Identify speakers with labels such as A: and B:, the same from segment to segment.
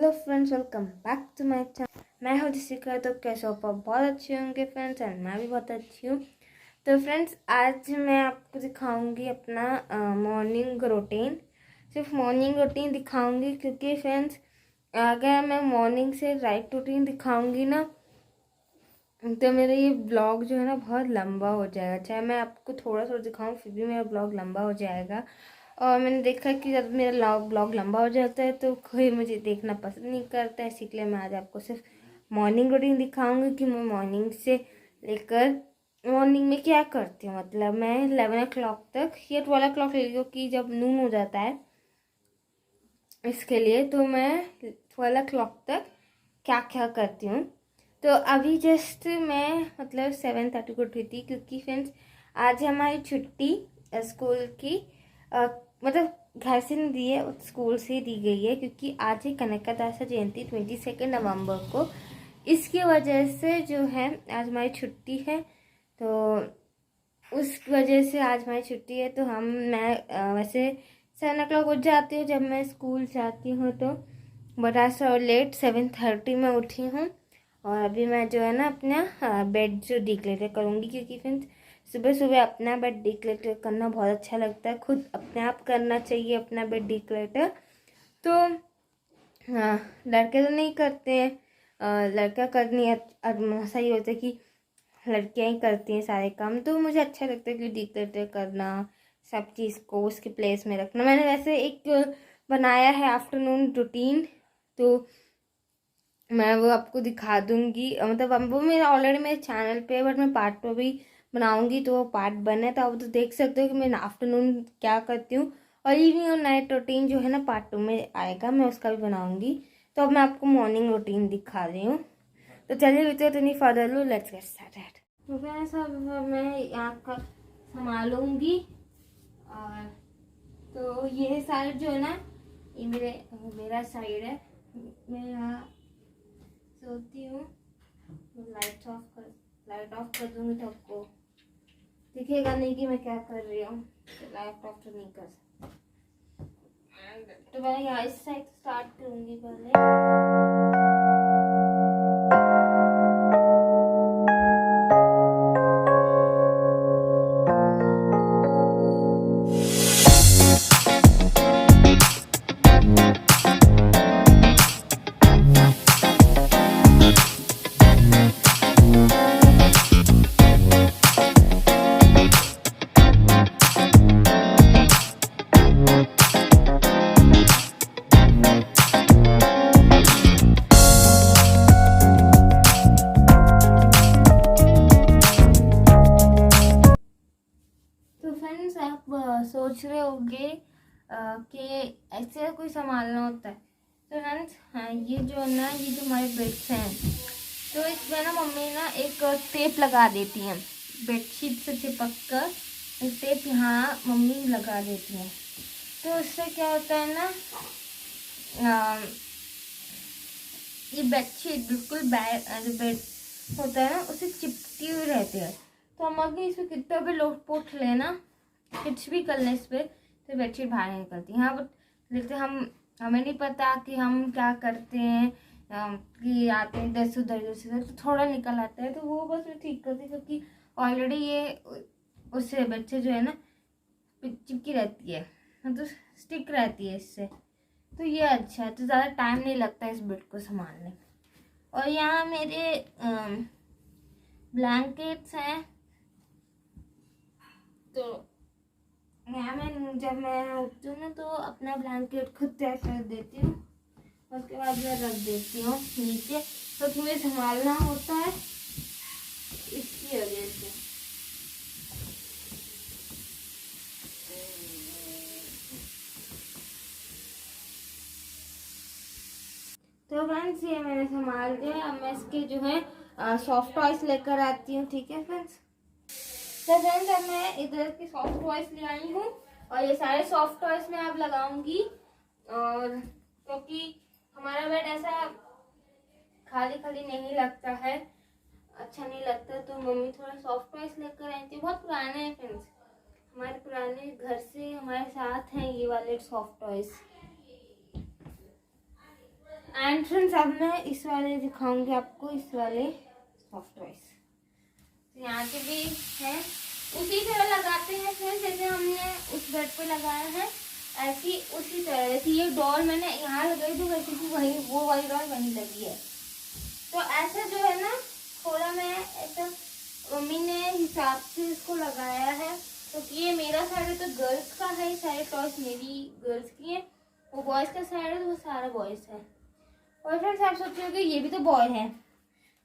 A: Hello friends, welcome back to my channel. मैं हूँ जिसिका। तो कैसे हो आप? बहुत अच्छे होंगे फ्रेंड्स, एंड मैं भी बहुत अच्छी हूँ। तो फ्रेंड्स, आज मैं आपको दिखाऊंगी अपना मॉर्निंग रूटीन। सिर्फ मॉर्निंग रूटीन दिखाऊंगी, क्योंकि फ्रेंड्स अगर मैं मॉर्निंग से राइट रूटीन दिखाऊंगी ना, तो मेरा ये ब्लॉग जो है ना बहुत लंबा हो जाएगा। चाहे मैं आपको थोड़ा थोड़ा दिखाऊं, फिर भी मेरा ब्लॉग लंबा हो जाएगा। और मैंने देखा कि जब मेरा ब्लॉग लंबा हो जाता है तो कोई मुझे देखना पसंद नहीं करता है। इसीलिए मैं आज आपको सिर्फ मॉर्निंग रूटीन दिखाऊंगी कि मैं मॉर्निंग से लेकर मॉर्निंग में क्या करती हूँ। मतलब मैं 11 o'clock तक या 12 o'clock ले लो कि जब नून हो जाता है, इसके लिए तो मैं 12 o'clock तक क्या क्या करती हूँ। तो अभी जस्ट मैं मतलब 7:30 को उठी थी, क्योंकि फ्रेंड्स आज हमारी छुट्टी स्कूल की मतलब घर से नहीं दी है, स्कूल से दी गई है, क्योंकि आज है कनकदासा जयंती 22 नवंबर को। इसकी वजह से जो है आज हमारी छुट्टी है। तो उस वजह से आज हमारी छुट्टी है। तो मैं वैसे 7 o'clock उठ जाती हूँ जब मैं स्कूल जाती हूँ, तो बड़ा सा लेट 7:30 में उठी हूँ। और अभी मैं जो है ना अपना बेड जो डिक्लेयर करूँगी, क्योंकि फ्रेंड्स सुबह सुबह अपना बेड डिक्लेयर करना बहुत अच्छा लगता है। खुद अपने आप करना चाहिए अपना बेड डिक्लेयर। तो हाँ, लड़के तो नहीं करते हैं, लड़का करनी ऐसा ही होता है कि लड़कियां ही करती हैं सारे काम। तो मुझे अच्छा लगता है कि डिक्लेयर करना, सब चीज़ को उसके प्लेस में रखना। मैंने वैसे एक बनाया है आफ्टरनून रूटीन, तो मैं वो आपको दिखा दूंगी। मतलब वो मेरा ऑलरेडी मेरे चैनल पे है, बट मैं पार्ट 2 भी बनाऊंगी। तो वो पार्ट 1 है, तो आप तो देख सकते हो कि मैं आफ्टरनून क्या करती हूँ। और इवनिंग और नाइट रूटीन जो है ना पार्ट 2 में आएगा, मैं उसका भी बनाऊंगी। तो अब मैं आपको मॉर्निंग रूटीन दिखा रही हूँ। तो चलिए without any further ado, let's get started. तो फ्रेंड्स अब मैं यहाँ का संभालूंगी। और तो ये साइड जो है ना, ये मेरा साइड है। मैं यहाँ सोती हूँ। लाइट ऑफ कर दूंगी तो आपको दिखेगा नहीं कि मैं क्या कर रही हूँ। तो लाइट ऑफ तो नहीं कर सकती। तो मैं यहाँ इस साइड स्टार्ट करूँगी पहले। आप सोच रहे होंगे कि ऐसे कोई संभालना होता है। तो फ्रेंड्स हाँ, ये जो है ना, ये जो हमारे बेड्स हैं, तो इसमें ना मम्मी ना एक टेप लगा देती हैं। बेडशीट से चिपक कर एक टेप यहाँ मम्मी लगा देती हैं। तो इससे क्या होता है ना, ये बेडशीट बिल्कुल जो बेड होता है ना उसे चिपकी हुई रहती है। तो हम अगर इसमें कितना भी लोट पोट लेना, कुछ भी कर लें इस पर, तो बेडशीट बाहर नहीं निकलती। हाँ बट लेकिन हमें नहीं पता कि हम क्या करते हैं, कि आते हैं इधर से उधर से तो थोड़ा निकल आता है, तो वो बस मैं ठीक करती, क्योंकि ऑलरेडी ये उससे बच्चे जो है ना चिपकी रहती है, तो स्टिक रहती है इससे। तो ये अच्छा है, तो ज़्यादा टाइम नहीं लगता इस बेड को संभालने में। और यहाँ मेरे ब्लैंकेट्स हैं। तो जब मैं उठती हूँ ना, तो अपना ब्लैंकेट खुद तैयार कर देती हूँ। उसके बाद मैं रख देती हूँ नीचे, तो तुम्हें संभालना होता है इसकी वजह से। तो फ्रेंड्स ये मैंने संभाल दिया। अब मैं इसके जो है सॉफ्ट टॉयज लेकर आती हूँ। ठीक है फ्रेंड्स, तो फ्रेंड्स अब मैं इधर की सॉफ्ट टॉयज ले आई हूँ, और ये सारे सॉफ्ट टॉयज में आप लगाऊंगी। और क्योंकि हमारा बेड ऐसा खाली खाली नहीं लगता है, अच्छा नहीं लगता, तो मम्मी थोड़ा सॉफ्ट टॉयज लेकर आई थी। बहुत पुराने हैं फ्रेंड्स, हमारे पुराने घर से हमारे साथ हैं ये वाले soft toys. And and friends अब मैं इस वाले दिखाऊंगी आपको, इस वाले सॉफ्ट टॉयज। यहाँ के भी हैं, उसी तरह लगाते हैं फ्रेंड्स जैसे हमने उस बेड पे लगाया है, ऐसी उसी तरह। जैसे ये डॉल मैंने यहाँ लगाई तो वैसे भी वही वो वाली डॉल वहीं लगी है। तो ऐसा जो है ना थोड़ा मैं ऐसा मम्मी ने हिसाब से इसको लगाया है, क्योंकि ये मेरा साइड है तो गर्ल्स का है, सारे टॉयज मेरी गर्ल्स की है, वो बॉयज़ का साइड है तो वो सारा बॉयज़ है। और फ्रेंड्स आप सोचोगे ये भी तो बॉय है।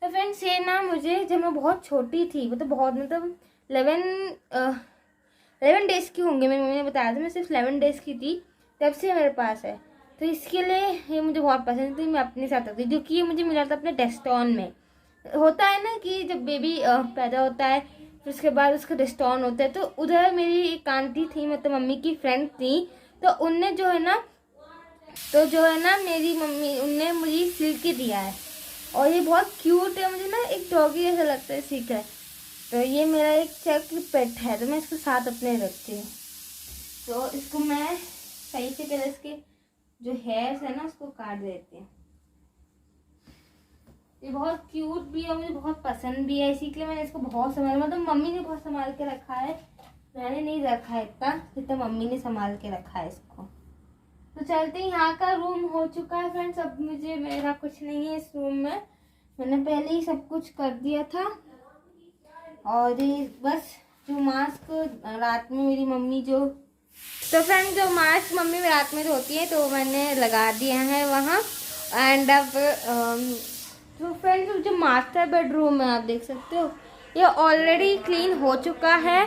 A: तो फ्रेंड्स ये ना मुझे जब मैं बहुत छोटी थी, मतलब बहुत मतलब 11 डेज़ की होंगी, मेरी मम्मी ने बताया था, मैं सिर्फ 11 डेज़ की थी तब से मेरे पास है। तो इसके लिए ये मुझे बहुत पसंद थी, मैं अपने साथ रखती, जो कि ये मुझे मिला था अपने डेस्टॉन में। होता है ना कि जब बेबी पैदा होता है फिर उसके बाद उसका डेस्टॉन होता है, तो उधर मेरी एक आंटी थी, मतलब मम्मी की फ्रेंड थी, तो उनने जो है ना मेरी मम्मी उनने मुझे सिल के दिया है। और ये बहुत क्यूट है, मुझे ना एक डॉगी जैसा लगता है, सीख है। तो ये मेरा एक चेक पेट है, तो मैं इसको साथ अपने रखती हूँ। तो इसको मैं सही से पहले इसके जो हेयर्स है ना उसको काट देती हूँ। ये बहुत क्यूट भी है, मुझे बहुत पसंद भी है, इसी के लिए मैंने इसको बहुत संभाल, मतलब मम्मी ने बहुत संभाल के रखा है, मैंने नहीं रखा है इतना जितना मम्मी ने संभाल के रखा है इसको। तो चलते हैं, यहाँ का रूम हो चुका है फ्रेंड्स। अब मुझे मेरा कुछ नहीं है इस रूम में, मैंने पहले ही सब कुछ कर दिया था। और ये बस जो मास्क रात में मेरी मम्मी जो मास्क मम्मी में रात में धोती है तो मैंने लगा दिया है वहाँ। एंड अब तो फ्रेंड्स जो मास्टर बेडरूम है आप देख सकते हो, ये ऑलरेडी क्लीन हो चुका है।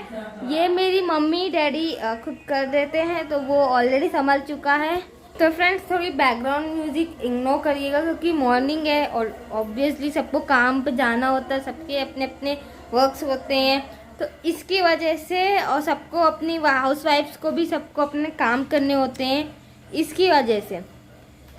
A: ये मेरी मम्मी डैडी खुद कर देते हैं, तो वो ऑलरेडी संभल चुका है। तो फ्रेंड्स थोड़ी बैकग्राउंड म्यूजिक इग्नोर करिएगा, क्योंकि मॉर्निंग है और ऑब्वियसली सबको काम पे जाना होता है, सबके अपने अपने वर्क्स होते हैं, तो इसकी वजह से, और सबको अपनी हाउस वाइफ्स को भी सबको अपने काम करने होते हैं, इसकी वजह से।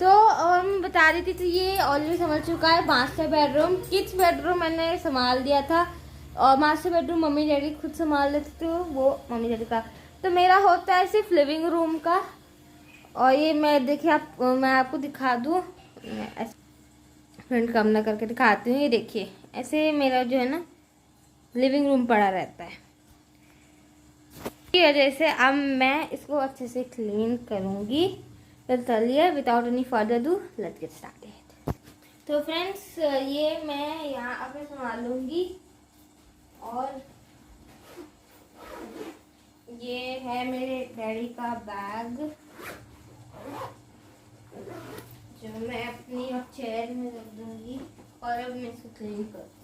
A: तो और मैं बता रही थी, तो ये ऑलरेडी संभल चुका है मास्टर बेडरूम। किड्स बेडरूम मैंने संभाल दिया था, और मास्टर बेडरूम मम्मी डैडी खुद संभाल लेते थे, वो मम्मी डैडी का। तो मेरा होता है सिर्फ लिविंग रूम का। और ये मैं देखिए मैं आपको दिखा दूँ, फ्रंट कम करके दिखाती हूँ। ये देखिए ऐसे मेरा जो है ना लिविंग रूम पड़ा रहता है। इसी वजह से अब मैं इसको अच्छे से क्लीन करूँगी। तो चलिए without any further do let's get started. तो फ्रेंड्स ये मैं यहाँ अब संभालूंगी, और ये है मेरे डैडी का बैग जो मैं अपनी चेयर में रख दूंगी। और अब मैं इसको क्लीन करती हूँ।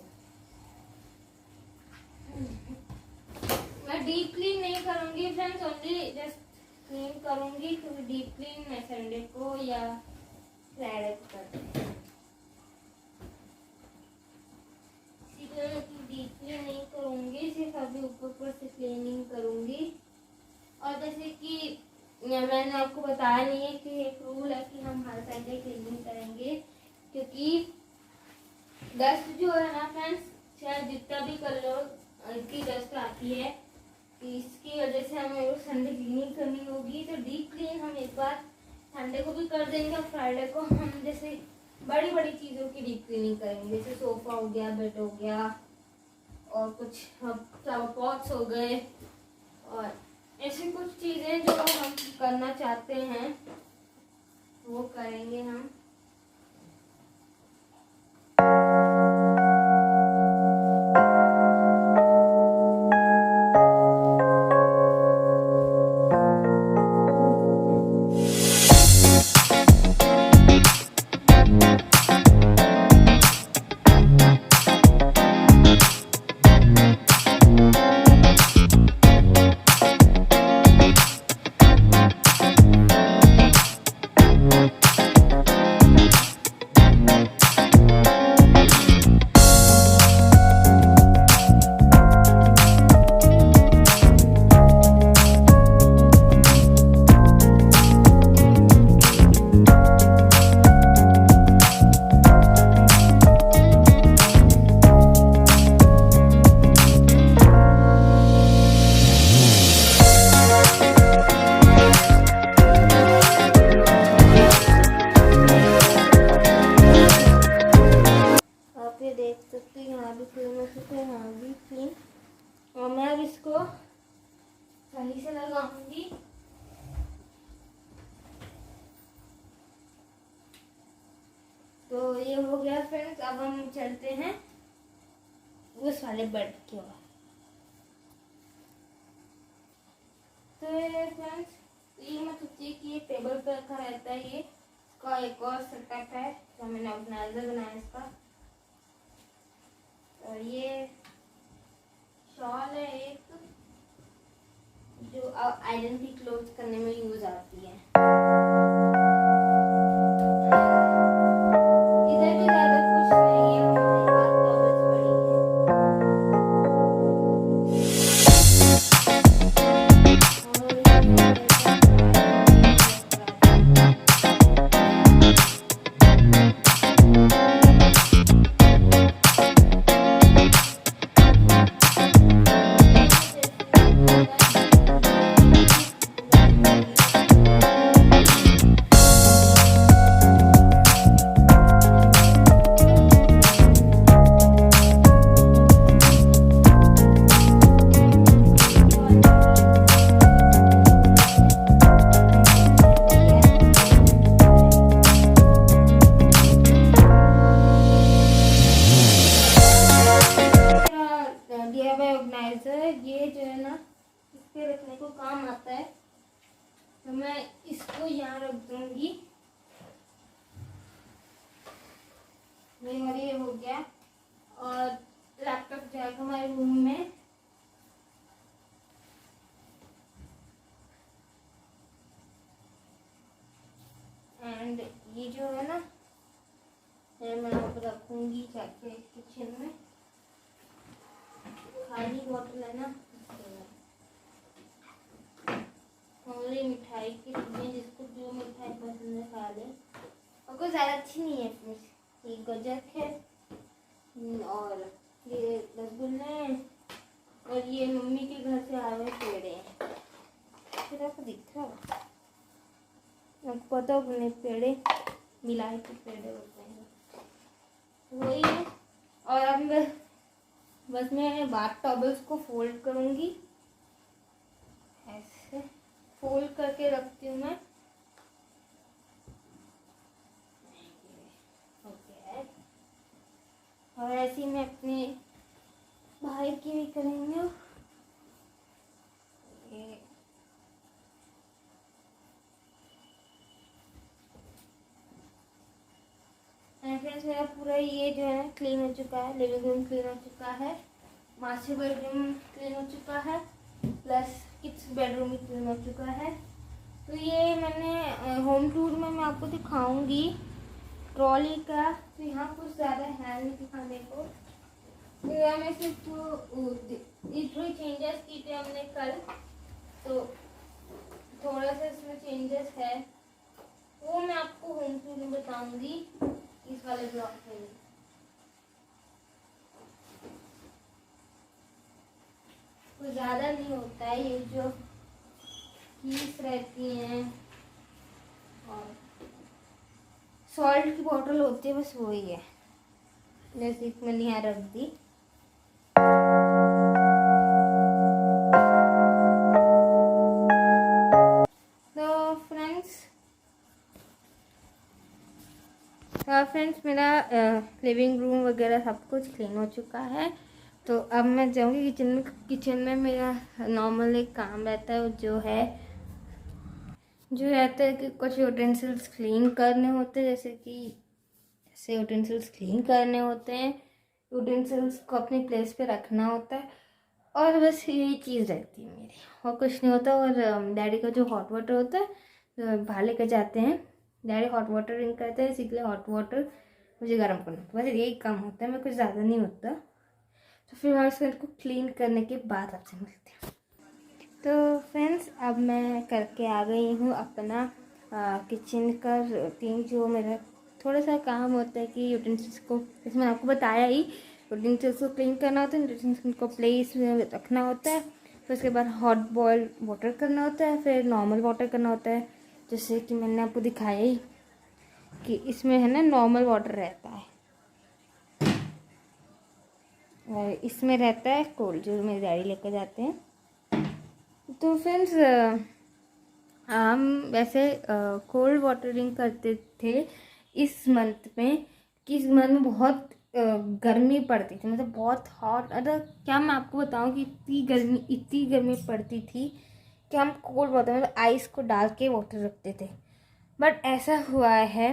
A: मैं डीप क्लीन नहीं करूँगी फ्रेंड्स, ओनली जस्ट क्लीन करूँगी, क्योंकि डीप क्लीन मैं संडे को या फ्राइडे को करती हूँ। डीप क्लीन नहीं करूँगी, सिर्फ अभी ऊपर से क्लीनिंग करूँगी। और जैसे कि मैंने आपको बताया नहीं है कि एक रूल है कि हम हर संडे क्लीनिंग करेंगे, क्योंकि डस्ट जो है ना फ्रेंड्स, चाहे जितना भी कर लो इतनी डस्ट आती है, इसकी वजह से हमें संडे क्लीनिंग करनी होगी। तो डीप क्लीन हम एक बार संडे को भी कर देंगे, और फ्राइडे को हम जैसे बड़ी बड़ी चीज़ों की डीप क्लीनिंग करेंगे, जैसे सोफ़ा हो गया, बेड हो गया, और कुछ फ्लावर पॉट्स हो गए, और ऐसी कुछ चीज़ें जो हम करना चाहते हैं वो करेंगे हम। तो ये हो गया फ्रेंड्स। अब हम चलते हैं उस वाले बेड की ओर। तो फ्रेंड्स, ये मैं सोचिए कि ये टेबल पे रखा रहता है। ये इसका एक और सेटअप है जो मैंने ऑर्गेनाइजर बनाया इसका। और ये शॉल है एक जो आइडेंटिटी क्लोज करने में यूज आती है। इधर भी ज्यादा कुछ नहीं है, हमारे पास टॉवल्स पड़ी ऑर्गेनाइजर। ये जो है ना इसके रखने को काम आता है, तो मैं इसको यहाँ रख दूंगी। ये हो गया। और लैपटॉप जाएगा हमारे रूम में। एंड ये जो है ना मैं यहाँ पर रखूंगी जाके किचन में। खाली बॉटल है ना, ओनली मिठाई की चीजें, जिसको जो मिठाई पसंद है खा ले। और कोई ज़्यादा अच्छी नहीं है फ्रेंड्स। ये गजक है और ये रसगुल्ले हैं और ये मम्मी के घर से आए हुए पेड़े हैं। फिर आपको दिख रहा है, आपको पता होगा नहीं, पेड़े मिलाई के पेड़े होते हैं, वही है। और अब बस मैं बाथ टॉवल्स को फोल्ड करूँगी, ऐसे फोल्ड करके रखती हूँ मैं। ओके, और ऐसे ही मैं अपने भाई की भी करेंगे। फ्रेंड्स, मेरा पूरा ये जो है क्लीन हो चुका है। लिविंग रूम क्लीन हो चुका है, मास्टर बेडरूम क्लीन हो चुका है, प्लस किड्स बेडरूम भी क्लीन हो चुका है। तो ये मैंने होम टूर में मैं आपको दिखाऊंगी ट्रॉली का। तो यहाँ कुछ ज़्यादा है नहीं दिखाने को। तो यहाँ में सिर्फ ये थोड़ी चेंजेस की थे हमने कल, तो थोड़ा सा इसमें चेंजेस है, वो मैं आपको होम टूर में बताऊंगी इस वाले ब्लॉग में। कुछ ज़्यादा नहीं होता है, ये जो कीस रहती हैं और सॉल्ट की बोतल होती है, बस वही है। जैसे मैंने यहाँ रख दी। तो फ्रेंड्स मेरा लिविंग रूम वगैरह सब कुछ क्लीन हो चुका है। तो अब मैं जाऊँगी किचन में। किचन में मेरा नॉर्मल एक काम रहता है, जो रहता है कि कुछ यूटेंसिल्स क्लीन करने होते हैं, जैसे कि ऐसे यूटेंसिल्स क्लीन करने होते हैं, यूटेंसिल्स को अपनी प्लेस पे रखना होता है, और बस यही चीज़ रहती है मेरी, और कुछ नहीं होता। और डैडी का जो हॉट वाटर होता है बाहर लेकर जाते हैं, डैडी हॉट वाटर ड्रिंक करते हैं, इसीलिए हॉट वाटर मुझे गर्म करना होता है। बस यही काम होता है, मैं कुछ ज़्यादा नहीं होता। तो फिर हम इसको क्लीन करने के बाद आपसे मिलते हैं। तो फ्रेंड्स, अब मैं करके आ गई हूँ अपना किचन का रूटीन। जो मेरा थोड़ा सा काम होता है कि यूटेंसिल्स को, जैसे मैंने आपको बताया ही, यूटेंसिल्स को क्लीन करना होता है, यूटेंसिल्स को प्लेस में रखना होता है। फिर उसके बाद हॉट बॉयल वाटर करना होता है, फिर नॉर्मल वाटर करना होता है। जैसे कि मैंने आपको दिखाया ही कि इसमें है ना नॉर्मल वाटर रहता है, और इसमें रहता है कोल्ड, जो मेरे डैडी लेकर जाते हैं। तो फ्रेंड्स, हम वैसे कोल्ड वाटर ड्रिंक करते थे इस मंथ में, कि इस मंथ में बहुत गर्मी पड़ती थी, मतलब बहुत हॉट। अगर क्या मैं आपको बताऊं कि इतनी गर्मी पड़ती थी कि हम कोल्ड वाटर मतलब आइस को डाल के वाटर रखते थे। बट ऐसा हुआ है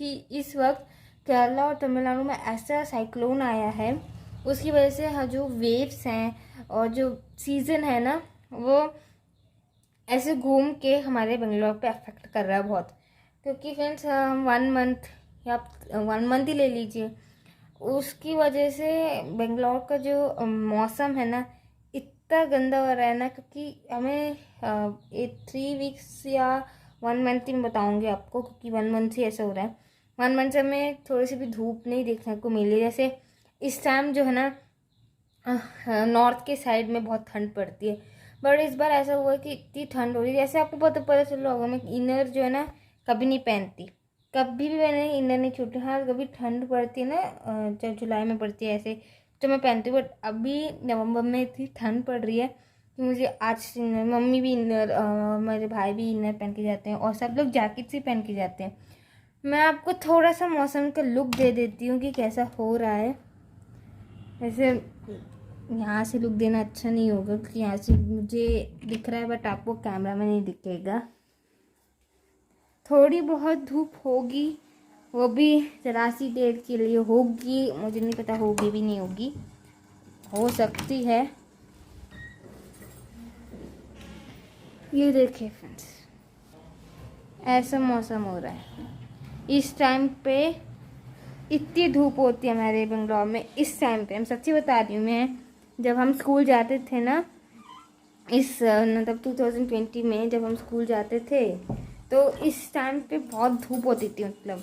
A: कि इस वक्त केरला और तमिलनाडु में ऐसा साइक्लोन आया है, उसकी वजह से जो वेव्स हैं और जो सीज़न है ना, वो ऐसे घूम के हमारे बेंगलोर पे अफेक्ट कर रहा है बहुत। क्योंकि फ्रेंड्स हम 1 मंथ या 1 मंथ ही ले लीजिए, उसकी वजह से बेंगलोर का जो मौसम है ना इतना गंदा हो रहा है ना, क्योंकि हमें 3 वीक्स या 1 मंथ ही मैं बताऊँगी आपको, क्योंकि 1 मंथ से ऐसा हो रहा है। 1 मंथ से हमें थोड़ी सी भी धूप नहीं देखने को मिली। जैसे इस टाइम जो है ना नॉर्थ के साइड में बहुत ठंड पड़ती है, बट इस बार ऐसा हुआ कि इतनी ठंड हो रही है। जैसे आपको पता चल रहा होगा, मैं इनर जो है ना कभी नहीं पहनती, कभी भी मैंने इनर नहीं छूटी। हाँ कभी ठंड पड़ती है ना, जब जुलाई में पड़ती है ऐसे तो मैं पहनती हूँ, बट अभी नवंबर में इतनी ठंड पड़ रही है कि मुझे आज मम्मी भी इनर, मेरे भाई भी इनर पहन के जाते हैं और सब लोग जैकेट से पहन के जाते हैं। मैं आपको थोड़ा सा मौसम का लुक दे देती हूँ कि कैसा हो रहा है। वैसे यहाँ से लुक देना अच्छा नहीं होगा क्योंकि यहाँ से मुझे दिख रहा है, बट आपको कैमरा में नहीं दिखेगा। थोड़ी बहुत धूप होगी, वो भी ज़रा सी देर के लिए होगी, मुझे नहीं पता होगी भी नहीं होगी, हो सकती है। ये देखिए फ्रेंड्स, ऐसा मौसम हो रहा है। इस टाइम पे इतनी धूप होती है हमारे बेंगलोर में इस टाइम पे, हम सच्ची बता रही हूँ। मैं जब हम स्कूल जाते थे ना, इस मतलब 2020 में जब हम स्कूल जाते थे तो इस टाइम पे बहुत धूप होती थी। मतलब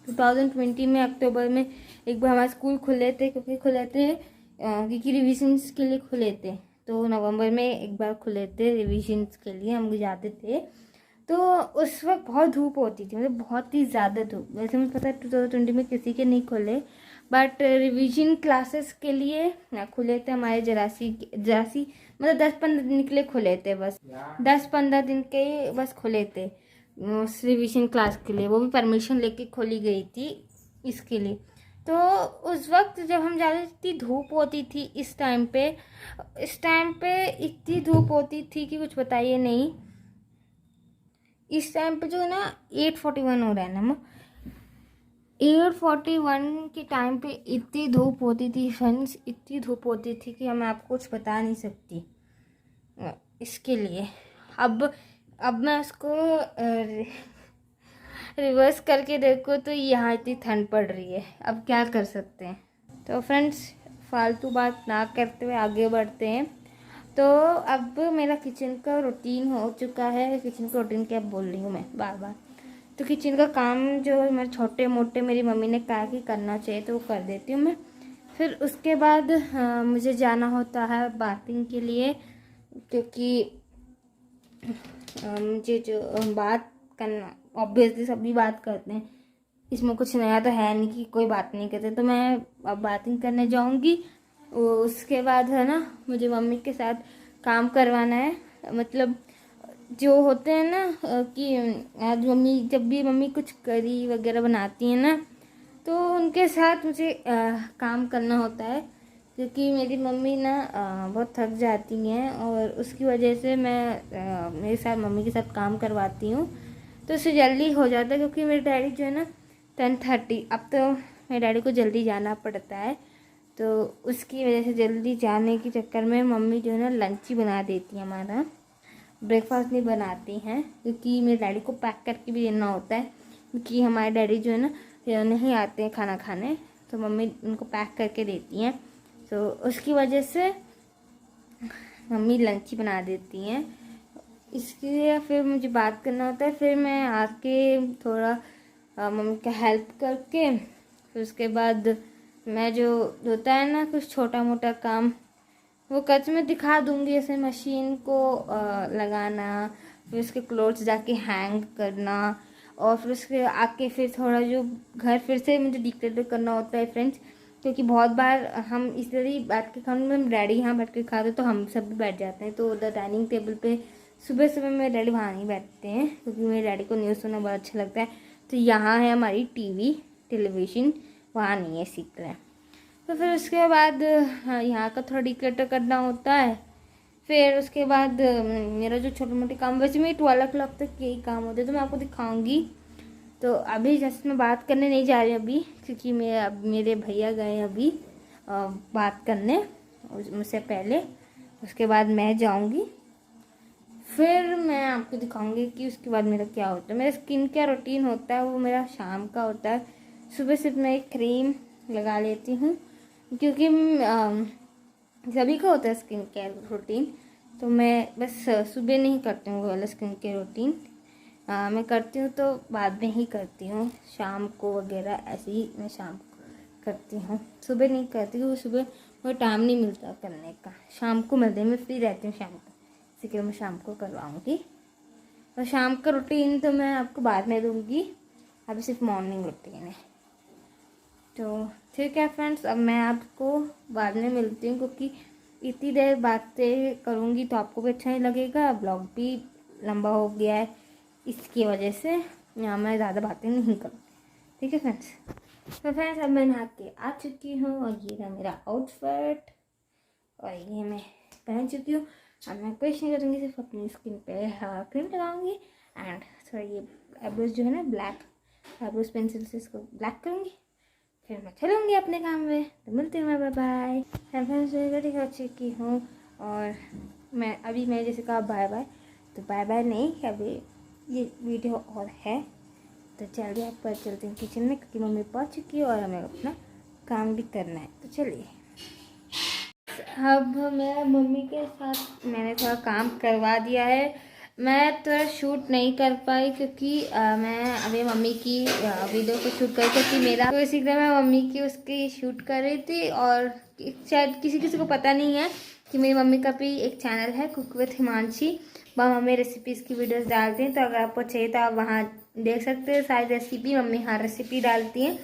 A: 2020 में अक्टूबर में एक बार हमारे स्कूल खुले थे, क्योंकि रिविजन्स के लिए खुले थे। तो नवंबर में एक बार खुले थे रिविजन्स के लिए, हम जाते थे। तो उस वक्त बहुत धूप होती थी, मतलब बहुत ही ज़्यादा धूप। वैसे मुझे पता है 2020 में किसी के नहीं खुले, बट रिवीजन क्लासेस के लिए ना खुले थे हमारे जरासी मतलब 10-15 दिन के लिए खुले थे, बस 10-15 दिन के बस खुले थे रिवीजन क्लास के लिए। वो भी परमिशन लेके खोली गई थी इसके लिए। तो उस वक्त जब हम जाते इतनी धूप होती थी इस टाइम पे इतनी धूप होती थी कि कुछ बताइए नहीं। इस टाइम पे जो है ना 8:41 हो रहा है ना, 8:41 के टाइम पे इतनी धूप होती थी फ्रेंड्स, इतनी धूप होती थी कि मैं आपको कुछ बता नहीं सकती। इसके लिए अब मैं उसको रिवर्स करके देखो तो यहाँ इतनी ठंड पड़ रही है, अब क्या कर सकते हैं। तो फ्रेंड्स फालतू बात ना करते हुए आगे बढ़ते हैं। तो अब मेरा किचन का रूटीन हो चुका है। किचन का रूटीन क्या बोल रही हूँ मैं बार बार। तो किचन का काम जो मेरे छोटे मोटे मेरी मम्मी ने कहा कि करना चाहिए तो वो कर देती हूँ मैं। फिर उसके बाद मुझे जाना होता है बाथिंग के लिए, क्योंकि मुझे जो बात करना, ऑब्वियसली सभी बात करते हैं, इसमें कुछ नया तो है नहीं कि कोई बात नहीं करते। तो मैं अब बाथिंग करने जाऊँगी। उसके बाद है ना मुझे मम्मी के साथ काम करवाना है। मतलब जो होते हैं ना कि आज जब भी मम्मी कुछ करी वगैरह बनाती हैं ना, तो उनके साथ मुझे काम करना होता है, क्योंकि मेरी मम्मी ना बहुत थक जाती हैं और उसकी वजह से मैं मेरे साथ मम्मी के साथ काम करवाती हूँ। तो उससे जल्दी हो जाता है, क्योंकि मेरे डैडी जो है ना 10:30, अब तो मेरे डैडी को जल्दी जाना पड़ता है। तो उसकी वजह से जल्दी जाने के चक्कर में मम्मी जो है ना लंच ही बना देती है हमारा, ब्रेकफास्ट नहीं बनाती हैं, क्योंकि मेरे डैडी को पैक करके भी देना होता है। क्योंकि हमारे डैडी जो है ना नहीं आते हैं खाना खाने, तो मम्मी उनको पैक करके देती हैं। तो उसकी वजह से मम्मी लंच ही बना देती हैं। इसके लिए फिर मुझे बात करना होता है। फिर मैं आके थोड़ा मम्मी का हेल्प करके, फिर उसके बाद मैं जो होता है ना कुछ छोटा मोटा काम वो कच में दिखा दूँगी, जैसे मशीन को लगाना, फिर उसके क्लोथ्स जाके हैंग करना, और फिर उसके आके फिर थोड़ा जो घर फिर से मुझे डिक्लेटर करना होता है फ्रेंड्स। क्योंकि बहुत बार हम इसलिए बैठ के खाने में डैडी यहाँ बैठ के खाते तो हम सब भी बैठ जाते हैं। तो उधर डाइनिंग टेबल पे सुबह सुबह मेरे डैडी वहाँ नहीं बैठते हैं, क्योंकि मेरे डैडी को न्यूज़ सुनना बहुत अच्छा लगता है। तो यहाँ है हमारी टेलीविज़न, वहाँ नहीं है, सीख रहे हैं। तो फिर उसके बाद यहाँ का थोड़ा डिक्लेटर करना होता है। फिर उसके बाद मेरा जो छोटे मोटे काम, वैसे मेरे 12 o'clock तक यही काम होते हैं, तो मैं आपको दिखाऊंगी। तो अभी जस्ट मैं बात करने नहीं जा रही अभी, क्योंकि मेरे भैया गए अभी बात करने मुझसे पहले। उसके बाद मैं जाऊंगी, फिर मैं आपको दिखाऊंगी कि उसके बाद मेरा क्या होता है। मेरा स्किन केयर रूटीन होता है वो मेरा शाम का होता है। सुबह सिर्फ मैं एक क्रीम लगा लेती हूँ, क्योंकि सभी का होता है स्किन केयर रूटीन, तो मैं बस सुबह नहीं करती हूँ वो वाला स्किन केयर रूटीन। मैं करती हूँ तो बाद में ही करती हूँ, शाम को वगैरह ऐसे ही मैं शाम को करती हूँ, सुबह नहीं करती हूँ। सुबह मुझे टाइम नहीं मिलता करने का, शाम को मिलते, मैं फ्री रहती हूँ शाम को, इसी के लिए मैं शाम को करवाऊँगी। और शाम का रूटीन तो मैं आपको बाद में दूँगी, अभी सिर्फ मॉर्निंग रूटीन है। तो ठीक है फ्रेंड्स, अब मैं आपको बाद में मिलती हूँ, क्योंकि इतनी देर बातें करूँगी तो आपको भी अच्छा नहीं लगेगा, ब्लॉग भी लंबा हो गया है, इसकी वजह से यहाँ मैं ज़्यादा बातें नहीं करूँ। ठीक है फ्रेंड्स। तो फ्रेंड्स अब मैं नहा के आ चुकी हूँ, और ये रहा मेरा आउटफिट, और ये मैं पहन चुकी हूँ। अब मैं कुछ नहीं करूँगी, सिर्फ अपनी स्किन पे क्रीम लगाऊंगी, एंड थोड़ा ये आईब्रोज जो है ना, ब्लैक आईब्रोज पेंसिल से इसको ब्लैक करूँगी, फिर मैं चलूँगी अपने काम में। तो मिलती हूँ मैं, बाय बाय। फ्रेंड्स रेडी हो चुकी हूँ, और मैं जैसे कहा बाय बाय, तो बाय बाय नहीं, अभी ये वीडियो और है। तो चलिए आप पर चलते हैं किचन में, क्योंकि मम्मी पहुँच चुकी है और हमें अपना काम भी करना है। तो चलिए, अब मैं मम्मी के साथ मैंने थोड़ा काम करवा दिया है। मैं थोड़ा शूट नहीं कर पाई, क्योंकि मैं अभी मम्मी की वीडियो को शूट कर क्योंकि मेरा, तो इसी तरह मैं मम्मी की उसकी शूट कर रही थी। और शायद किसी को पता नहीं है कि मेरी मम्मी का भी एक चैनल है, कुक विथ हिमांशी, वहाँ मम्मी रेसिपीज़ की वीडियोस डालती हैं। तो अगर आपको चाहिए तो आप वहाँ देख सकते हैं सारी रेसिपी, मम्मी हर रेसिपी डालती हैं।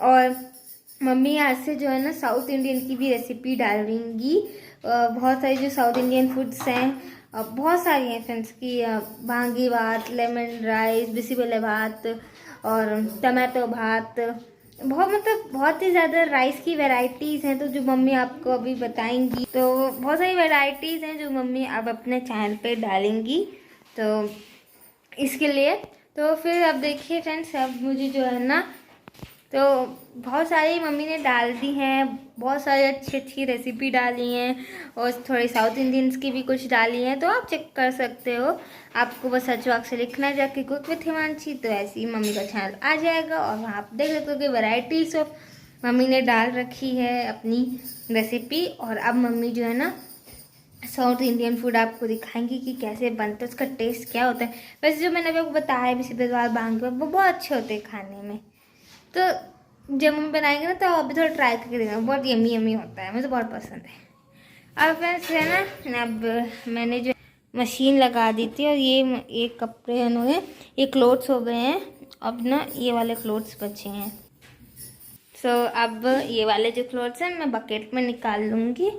A: और मम्मी आज से जो है ना साउथ इंडियन की भी रेसिपी डालेंगी, बहुत सारी जो साउथ इंडियन फूड्स हैं, बहुत सारी हैं फ्रेंड्स की, वांगी भात, लेमन राइस, बिसीबेले भात और टमाटो भात, बहुत मतलब बहुत ही ज़्यादा राइस की वैरायटीज़ हैं। तो जो मम्मी आपको अभी बताएंगी, तो बहुत सारी वैरायटीज़ हैं जो मम्मी अब अपने चैनल पे डालेंगी, तो इसके लिए। तो फिर अब देखिए फ्रेंड्स, अब मुझे जो है ना, तो बहुत सारी मम्मी ने डाल दी हैं, बहुत सारी अच्छी अच्छी रेसिपी डाली हैं, और थोड़ी साउथ इंडियंस की भी कुछ डाली हैं, तो आप चेक कर सकते हो। आपको बस सर्च बॉक्स से लिखना है जाके कुक विथ हिमांशी, तो ऐसे ही मम्मी का चैनल आ जाएगा, और वहाँ आप देख सकते हो कि वैरायटीज ऑफ मम्मी ने डाल रखी है अपनी रेसिपी। और अब मम्मी जो है ना साउथ इंडियन फूड आपको दिखाएंगी कि कैसे बनता है, उसका टेस्ट क्या होता है। वैसे जो मैंने आपको बताया बिसीबेले भात, वो बहुत अच्छे होते हैं खाने में। तो जब मम्मी बनाएंगे ना, तो अभी थोड़ा ट्राई करके देखना, बहुत यमी यमी होता है, मुझे बहुत पसंद है। अब फ्रेंड्स है ना, अब मैंने जो मशीन लगा दी थी, और ये कपड़े हैं, ये क्लोथ्स हो गए हैं, अब ना ये वाले क्लोथ्स बचे हैं। सो अब ये वाले जो क्लोथ्स हैं मैं बकेट में निकाल लूँगी,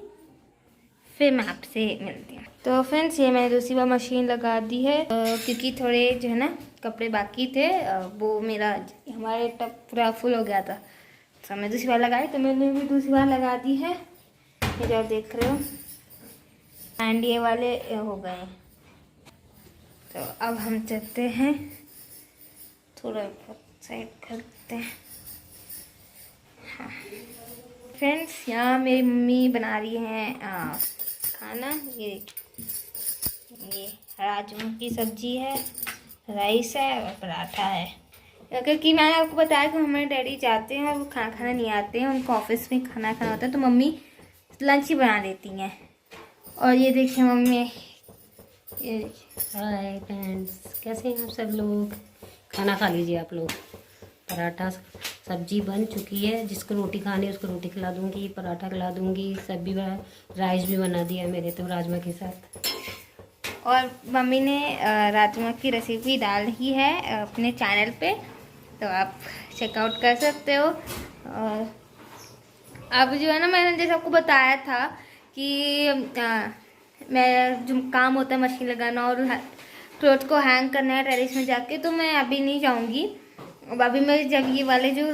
A: फिर मैं आपसे मिलती हूँ। तो फ्रेंड्स ये मैंने दूसरी बार मशीन लगा दी है, क्योंकि थोड़े जो है ना कपड़े बाकी थे, वो मेरा हमारे टब पूरा फुल हो गया था, तो मैं दूसरी बार लगाई, तो मैंने भी दूसरी बार लगा दी है, ये जो आप देख रहे हो। एंड ये वाले हो गए। तो अब हम चलते हैं, थोड़ा साइड करते हैं। हाँ फ्रेंड्स, यहाँ मेरी मम्मी बना रही हैं खाना। ये राजमा की सब्जी है, राइस है और पराठा है। क्योंकि मैंने आपको बताया कि हमारे डैडी जाते हैं और वो खाना खाना नहीं आते हैं, उनको ऑफिस में खाना खाना होता है, तो मम्मी लंच ही बना देती हैं। और ये देखिए मम्मी, ये
B: हाय फ्रेंड्स, कैसे हैं आप सब लोग। खाना खा लीजिए आप लोग। पराठा सब्जी बन चुकी है, जिसको रोटी खानी है उसको रोटी खिला दूंगी, पराठा खिला दूंगी, सब्जी राइस भी बना दिया मेरे तो राजमा के साथ।
A: और मम्मी ने राजमा की रेसिपी डाल ही है अपने चैनल पे, तो आप चेकआउट कर सकते हो। और अब जो है ना, मैंने जैसे आपको बताया था कि मैं जो काम होता है मशीन लगाना और क्लोथ को हैंग करना है टेरेस में जाके, तो मैं अभी नहीं जाऊंगी। अभी मैं जब ये वाले जो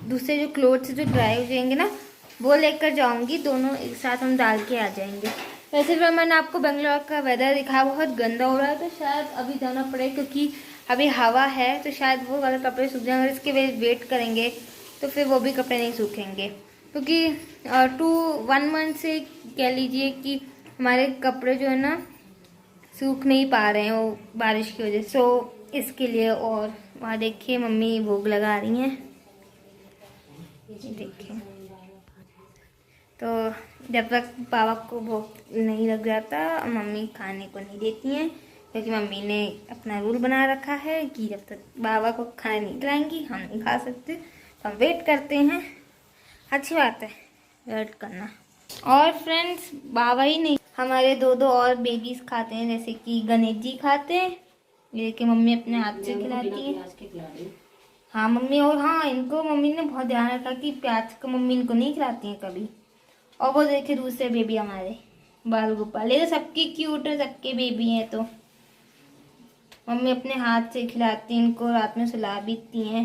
A: दूसरे जो क्लोथ्स जो ड्राई हो जाएंगे ना वो लेकर जाऊंगी, दोनों एक साथ हम डाल के आ जाएंगे। वैसे फिर मैंने आपको बेंगलोर का वेदर दिखाया, बहुत गंदा हो रहा है, तो शायद अभी जाना पड़े क्योंकि अभी हवा है, तो शायद वो वाले कपड़े सूख जाएंगे। इसके वेट करेंगे तो फिर वो भी कपड़े नहीं सूखेंगे, क्योंकि 1 मंथ से कह लीजिए कि हमारे कपड़े जो है ना सूख नहीं पा रहे हैं वो बारिश की वजह से। सो इसके लिए। और वहाँ देखिए मम्मी भोग लगा रही हैं, देखिए। तो जब तक पापा को भूख नहीं लग जाता मम्मी खाने को नहीं देती हैं, क्योंकि मम्मी ने अपना रूल बना रखा है कि जब तक बाबा को खाना नहीं खिलाएंगी हम नहीं खा सकते। तो हम वेट करते हैं, अच्छी बात है वेट करना। और फ्रेंड्स बाबा ही नहीं, हमारे 2 और बेबीज खाते हैं, जैसे कि गणेश जी खाते हैं, ये कि मम्मी अपने हाथ से खिलाती है। हाँ मम्मी, और हाँ इनको मम्मी ने बहुत ध्यान रखा कि प्याज का मम्मी इनको नहीं खिलाती हैं कभी। और वो देखिए दूसरे बेबी हमारे बाल गोपाल, ये तो सबकी क्यूट है, सबके बेबी हैं, तो मम्मी अपने हाथ से खिलाती हैं इनको, रात में सुला भी देती हैं।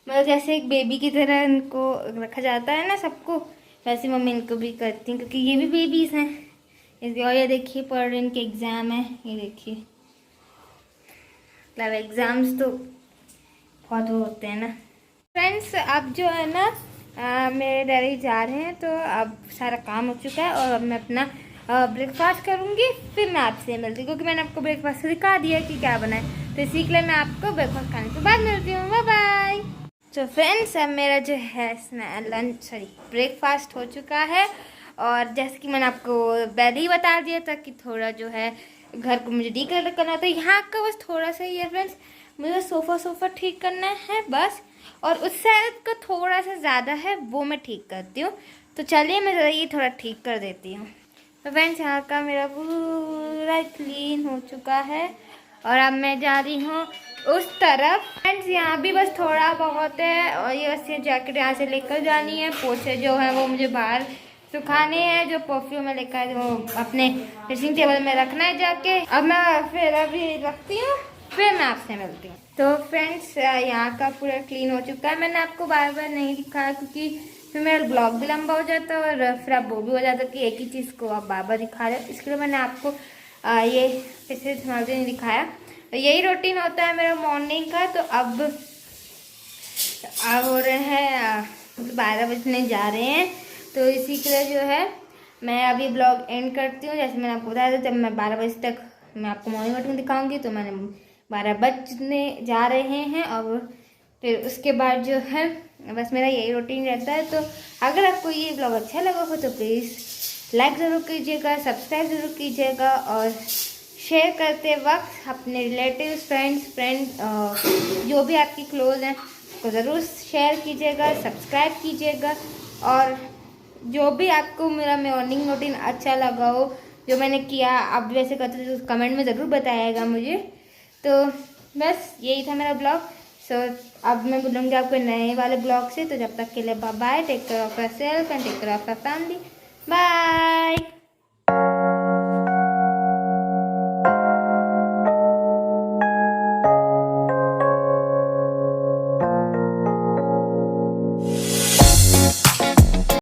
A: मतलब जैसे एक बेबी की तरह इनको रखा जाता है ना सबको, वैसे मम्मी इनको भी करती हैं, क्योंकि ये भी बेबीज हैं इसके। और ये देखिए पढ़ रहे, इनके एग्ज़ाम है, ये देखिए। मतलब एग्ज़ाम्स तो बहुत होते हैं ना फ्रेंड्स। अब जो है ना मेरे डैडी जा रहे हैं, तो अब सारा काम हो चुका है और अब मैं अपना ब्रेकफास्ट करूँगी, फिर मैं आपसे मिलती हूँ, क्योंकि मैंने आपको ब्रेकफास्ट दिखा दिया कि क्या बनाए। तो इसी के लिए मैं आपको ब्रेकफास्ट खाने के बाद मिलती हूँ। Bye bye. तो फ्रेंड्स अब मेरा जो है ब्रेकफास्ट हो चुका है, और जैसे कि मैंने आपको पहले ही बता दिया था कि थोड़ा जो है घर को मुझे डीकलर करना था। यहाँ का बस थोड़ा सा ही है फ्रेंड्स, मुझे सोफ़ा ठीक करना है बस, और उस साइड का थोड़ा सा ज़्यादा है वो मैं ठीक करती हूँ। तो चलिए मैं ज़रा ये थोड़ा ठीक कर देती हूँ। तो फ्रेंड्स यहाँ का मेरा पूरा क्लीन हो चुका है, और अब मैं जा रही हूँ उस तरफ। फ्रेंड्स यहाँ भी बस थोड़ा बहुत है, और ये बस ये जैकेट यहाँ से लेकर जानी है। पोछे जो है वो मुझे बाहर सुखाने हैं, जो परफ्यूम में लेकर है वो अपने ड्रेसिंग टेबल में रखना है जाके। अब मैं फिर अभी रखती हूँ, फिर मैं आपसे मिलती हूँ। तो फ्रेंड्स यहाँ का पूरा क्लीन हो चुका है। मैंने आपको बार बार नहीं दिखाया क्योंकि फिर मेरा ब्लॉग भी लंबा हो जाता है, और फिर आप वो भी हो जाता कि एक ही चीज़ को आप बार बार दिखा रहे हो। इसके लिए मैंने आपको ये पिछले थर्सडे नहीं दिखाया। तो यही रूटीन होता है मेरा मॉर्निंग का। तो अब हो रहे हैं 12 बजने जा रहे हैं, तो इसी के लिए जो है मैं अभी ब्लॉग एंड करती हूँ। जैसे मैंने आपको बताया था जब मैं 12 बजे तक मैं आपको मॉर्निंग रूटीन दिखाऊंगी, तो मैंने 12 बजने जा रहे हैं। और फिर उसके बाद जो है बस मेरा यही रूटीन रहता है। तो अगर आपको ये ब्लॉग अच्छा लगा हो तो प्लीज़ लाइक ज़रूर कीजिएगा, सब्सक्राइब ज़रूर कीजिएगा, और शेयर करते वक्त अपने रिलेटिव्स फ्रेंड्स जो भी आपकी क्लोज हैं उसको ज़रूर शेयर कीजिएगा, सब्सक्राइब कीजिएगा। और जो भी आपको मेरा मॉर्निंग रूटीन अच्छा लगा हो, जो मैंने किया आप वैसे करते थे, तो कमेंट में ज़रूर बताइएगा मुझे। तो बस यही था मेरा ब्लॉग। सो अब मैं बोलूँगी आपको नए वाले ब्लॉग से। तो जब तक के लिए bye bye, take care of yourself and take care of your family, bye.